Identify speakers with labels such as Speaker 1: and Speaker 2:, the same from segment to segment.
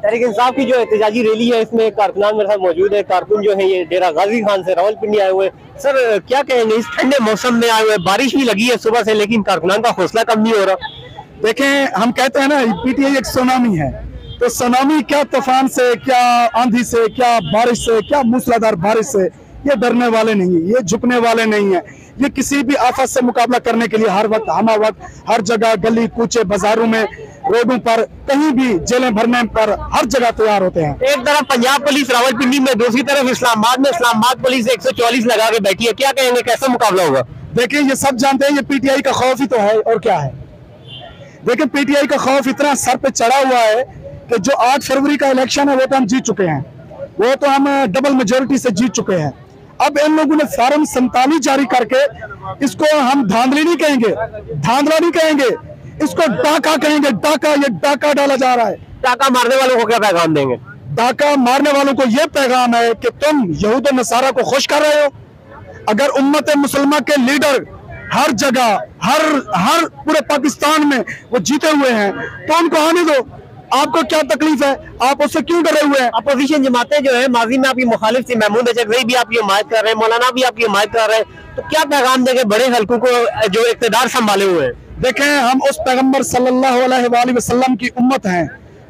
Speaker 1: तहरीक इंसाफ की जो एहतजाजी रैली है इसमें कारकुनान मेरे साथ मौजूद है। कारकुन जो है ये डेरा गाजी खान से रावलपिंडी आए हुए। सर क्या कहेंगे, इस ठंडे मौसम में आए हुए, बारिश भी लगी है सुबह से लेकिन कारकुनान का हौसला कम नहीं हो रहा।
Speaker 2: देखें, हम कहते हैं ना पीटीआई एक सुनामी है, तो सुनामी क्या तूफान से, क्या आंधी से, क्या बारिश से, क्या मूसलाधार बारिश से, ये डरने वाले नहीं है, ये झुकने वाले नहीं है। ये किसी भी आफत से मुकाबला करने के लिए हर वक्त हमा वक्त हर जगह गली कूचे बाजारों में रोडों पर कहीं भी जेलें भरने पर हर जगह तैयार होते हैं।
Speaker 1: एक तरफ पंजाब पुलिस रावलपिंडी में, दूसरी तरफ इस्लामाबाद में इस्लामाबाद पुलिस 144 लगा के बैठी है। क्या कहेंगे, कैसा मुकाबला होगा?
Speaker 2: देखिए, ये सब जानते हैं ये पीटीआई का खौफ ही तो है, और क्या है। देखिए, पीटीआई का खौफ इतना सर पे चढ़ा हुआ है कि जो 8 फरवरी का इलेक्शन है वो तो हम जीत चुके हैं, वो तो हम डबल मेजोरिटी से जीत चुके हैं। अब इन लोगों ने फार्म 47 जारी करके, इसको हम धांधली नहीं कहेंगे, धांधला नहीं कहेंगे, इसको डाका कहेंगे। डाका, ये डाका डाला जा रहा है।
Speaker 1: टाका मारने वालों को क्या पैगाम देंगे?
Speaker 2: डाका मारने वालों को यह पैगाम है कि तुम यहूद और नसारा को खुश कर रहे हो। अगर उम्मत मुसलमा के लीडर हर जगह हर पूरे पाकिस्तान में वो जीते हुए हैं तो उनको आने दो। आपको क्या तकलीफ है, आप उससे क्यों डरे हुए हैं?
Speaker 1: अपोजिशन जमातें जो है माजी में आपकी मुखालिफ थी, महमूद अजहरी भी आपकी हिमायत कर रहे हैं, मौलाना भी आपकी हिमायत कर रहे हैं, तो क्या पैगाम देंगे बड़े हल्कों को जो इक़्तिदार संभाले हुए हैं?
Speaker 2: देखें, हम उस पैगंबर सल्लल्लाहु अलैहि वसल्लम की उम्मत हैं,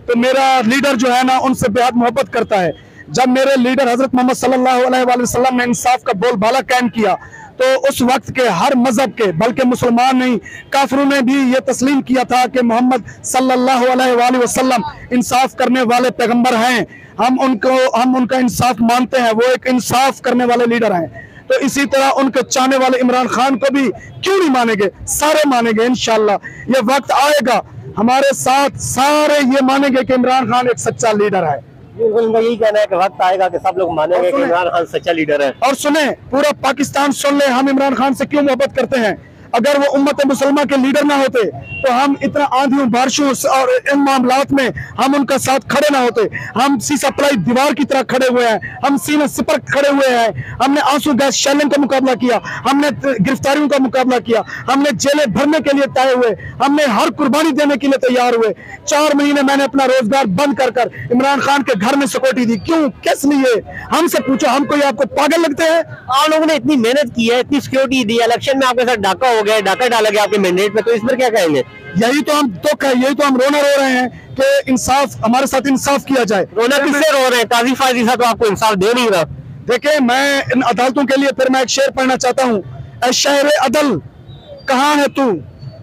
Speaker 2: तो मेरा लीडर जो है ना उनसे बेहद मोहब्बत करता है। जब मेरे लीडर हजरत मोहम्मद सल्लल्लाहु अलैहि वसल्लम ने इंसाफ का बोलबाला कायम किया तो उस वक्त के हर मजहब के, बल्कि मुसलमान नहीं काफिरों ने भी ये तस्लीम किया था कि मोहम्मद सल्लल्लाहु अलैहि वसल्लम इंसाफ करने वाले पैगंबर हैं। हम उनका इंसाफ मानते हैं, वो एक इंसाफ करने वाले लीडर हैं। तो इसी तरह उनके चाहने वाले इमरान खान को भी क्यों नहीं मानेंगे, सारे मानेंगे इंशाल्लाह। ये वक्त आएगा, हमारे साथ सारे ये मानेंगे कि इमरान खान एक सच्चा लीडर है।
Speaker 1: उनका यही कहना है कि वक्त आएगा कि सब लोग मानेंगे कि इमरान खान सच्चा लीडर है।
Speaker 2: और सुने, पूरा पाकिस्तान सुन ले, हम इमरान खान से क्यों मोहब्बत करते हैं। अगर वो उम्मत मुसलमान के लीडर ना होते तो हम इतना आंधियों बारिशों और इन मामलात में हम उनका साथ खड़े ना होते। हम सीसा पलाई दीवार की तरह खड़े हुए हैं, हम सीना सिपर खड़े हुए हैं। हमने आंसू गैस शेलिंग का मुकाबला किया, हमने गिरफ्तारियों का मुकाबला किया, हमने जेलें भरने के लिए तय हुए, हमने हर कुर्बानी देने के लिए तैयार हुए। 4 महीने मैंने अपना रोजगार बंद कर इमरान खान के घर में सिक्योरिटी दी। क्यों, किस लिए? हमसे पूछो, हम कोई आपको पागल लगते हैं?
Speaker 1: आप लोगों ने इतनी मेहनत की है, इतनी सिक्योरिटी दी, इलेक्शन में आपके साथ डाका हो गया, डाका डाला गया आपके मैंडेट पे, तो इस पर क्या कहेंगे?
Speaker 2: यही तो हम रोना रो रहे हैं कि इंसाफ, हमारे साथ इंसाफ किया जाए।
Speaker 1: रोना किससे रो रहे हैं? काजी फायदी साहब तो आपको इंसाफ दे नहीं रहा।
Speaker 2: देखिए, मैं इन अदालतों के लिए फिर मैं एक शेर पढ़ना चाहता हूँ। ऐ शहर अदल कहाँ है तू,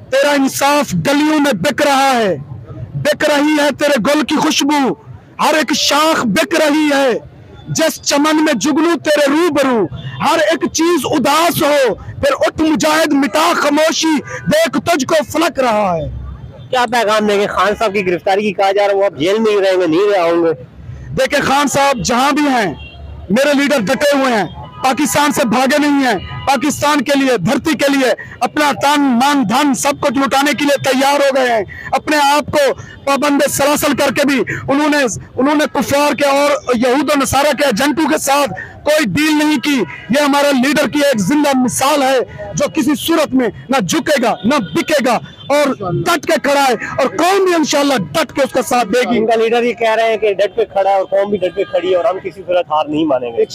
Speaker 2: तेरा इंसाफ गलियों में बिक रहा है। बिक रही है तेरे गुल की खुशबू, हर एक शाख बिक रही है। जिस चमन में जुगनू तेरे रूबरू, हर एक चीज उदास हो, फिर उठ मुजाहिद मिटा खामोशी, देख तुझको फलक रहा है।
Speaker 1: क्या पैगाम देंगे? खान साहब की गिरफ्तारी की कहा जा रहा है, वो अब जेल में ही रहेंगे, नहीं रहे होंगे।
Speaker 2: देखिए, खान साहब जहां भी हैं, मेरे लीडर डटे हुए हैं, पाकिस्तान से भागे नहीं हैं। पाकिस्तान के लिए, धरती के लिए अपना तन मन धन सब कुछ लुटाने के लिए तैयार हो गए हैं। अपने आप को पाबंद सलासल करके भी उन्होंने कुफार के और यहूद और नसारा के एजेंटों के साथ कोई डील नहीं की। ये हमारे लीडर की एक जिंदा मिसाल है जो किसी सूरत में ना झुकेगा ना बिकेगा और डट के खड़ा है, और कौम भी इंशाल्लाह डट के उसका साथ देगी।
Speaker 1: इनका लीडर ये कह रहे हैं कि डट के खड़ा है और कौम भी डट के खड़ी है और हम किसी सूरत हार नहीं मानेंगे।